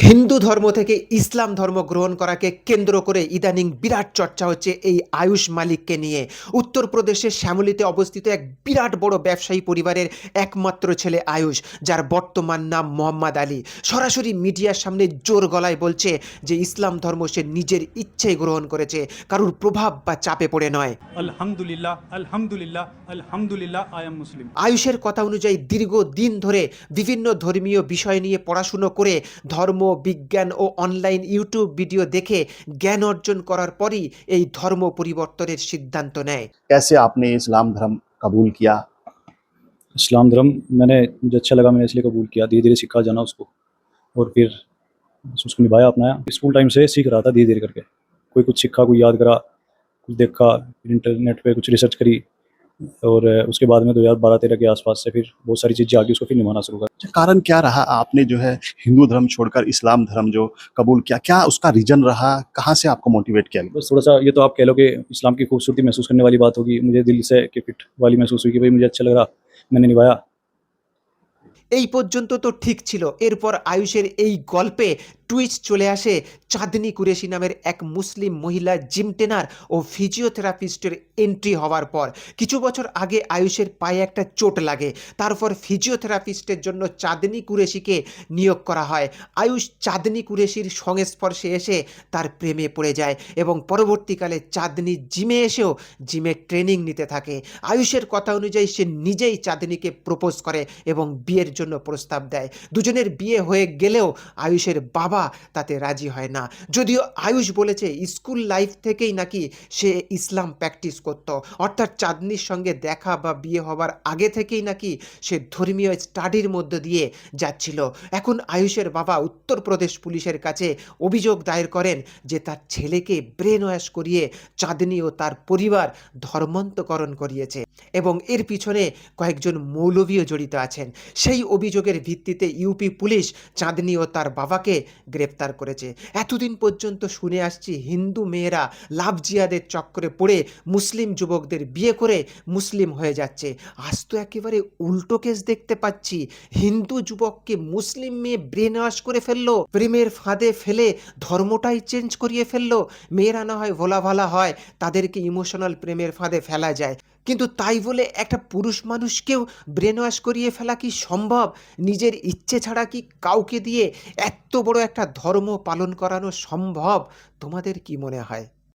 হিন্দু ধর্ম থেকে ইসলাম ধর্ম গ্রহণ করাকে কেন্দ্র করে ইদানিং বিরাট চর্চা হচ্ছে এই আয়ুষ মালিককে নিয়ে। উত্তরপ্রদেশের শ্যামলীতে অবস্থিত এক বিরাট বড় ব্যবসায়ী পরিবারের একমাত্র ছেলে আয়ুষ, যার বর্তমান নাম মোহাম্মদ আলী, সরাসরি মিডিয়ার সামনে জোর গলায় বলছে যে ইসলাম ধর্ম সে নিজের ইচ্ছেই গ্রহণ করেছে, কারুর প্রভাব বা চাপে পড়ে নয়। আলহামদুলিল্লাহ আলহামদুলিল্লাহ আলহামদুলিল্লাহ আই এম মুসলিম। আয়ুষের কথা অনুযায়ী দীর্ঘদিন ধরে বিভিন্ন ধর্মীয় বিষয় নিয়ে পড়াশুনো করে ধর্ম বিজ্ঞান ও অনলাইন ইউটিউব ভিডিও দেখে জ্ঞান অর্জন করার পরই এই ধর্ম পরিবর্তনের সিদ্ধান্ত নেয়। कैसे आपने इस्लाम धर्म कबूल किया? इस्लाम धर्म मुझे अच्छा लगा, मैंने इसलिए कबूल किया। धीरे धीरे सीखा जाना उसको, और फिर उसको निभाया, अपनाया। स्कूल टाइम से सीख रहा था धीरे धीरे करके। कोई कुछ सीखा, कोई याद करा, कुछ देखा, फिर इंटरनेट पे कुछ रिसर्च करी, और उसके बाद में 2012-13 के आसपास से फिर बहुत सारी चीज़ें आगे उसको फिर निभाना शुरू करा। कारण क्या रहा आपने जो है हिंदू धर्म छोड़कर इस्लाम धर्म जो कबूल किया, क्या उसका रीजन रहा? कहाँ से आपको मोटिवेट किया गया? बस थोड़ा सा ये तो आप कह लो कि इस्लाम की खूबसूरती महसूस करने वाली बात होगी। मुझे दिल से कि फिट वाली महसूस हुई कि भाई मुझे अच्छा लग रहा, मैंने निभाया। এই পর্যন্ত তো ঠিক ছিল। এরপর আয়ুষের এই গল্পে টুইস্ট চলে আসে চাঁদনি কুরেশি নামের এক মুসলিম মহিলা জিম ট্রেনার ও ফিজিওথেরাপিস্টের এন্ট্রি হওয়ার পর। কিছু বছর আগে আয়ুষের পায়ে একটা চোট লাগে, তারপর ফিজিওথেরাপিস্টের জন্য চাঁদনি কুরেশিকে নিয়োগ করা হয়। আয়ুষ চাঁদনি কুরেশির সংস্পর্শে এসে তার প্রেমে পড়ে যায় এবং পরবর্তীকালে চাঁদনি জিমে এসেও জিমে ট্রেনিং নিতে থাকে। আয়ুষের কথা অনুযায়ী সে নিজেই চাঁদনিকে প্রপোজ করে এবং বিয়ের জন্য প্রস্তাব দেয়। দুজনের বিয়ে হয়ে গেলেও আয়ুষের বাবা তাতে রাজি হয় না, যদিও আয়ুষ বলেছে স্কুল লাইফ থেকেই নাকি সে ইসলাম প্র্যাকটিস করত, অর্থাৎ চাঁদনির সঙ্গে দেখা বা বিয়ে হবার আগে থেকেই নাকি সে ধর্মীয় স্টাডির মধ্য দিয়ে যাচ্ছিল। এখন আয়ুষের বাবা উত্তরপ্রদেশ পুলিশের কাছে অভিযোগ দায়ের করেন যে তার ছেলেকে ব্রেন ওয়াশ করিয়ে চাঁদনি ও তার পরিবার ধর্মান্তকরণ করিয়েছে এবং এর পিছনে কয়েকজন মৌলবীও জড়িত আছেন। সেই অভিযোগের ভিত্তিতে ইউপি পুলিশ চাঁদনি ও তার বাবাকে গ্রেপ্তার করেছে। এতদিন পর্যন্ত শুনে আসছি হিন্দু মেয়েরা লাভ জিহাদের চক্করে পড়ে মুসলিম যুবকদের বিয়ে করে মুসলিম হয়ে যাচ্ছে। আজ তো একেবারে উল্টো কেস দেখতে পাচ্ছি। হিন্দু যুবককে মুসলিম মেয়ে ব্রেন ওয়াশ করে ফেললো, প্রেমের ফাঁদে ফেলে ধর্মটাই চেঞ্জ করিয়ে ফেললো। মেয়েরা না হয় ভোলা ভালা হয়, তাদেরকে ইমোশনাল প্রেমের ফাঁদে ফেলা যায়, কিন্তু তাই বলে একটা পুরুষ মানুষকেও ব্রেন ওয়াশ করিয়ে ফেলা কি সম্ভব? নিজের ইচ্ছে ছাড়া কি কাউকে দিয়ে এত বড় একটা ধর্ম পালন করানো সম্ভব? তোমাদের কি মনে হয়?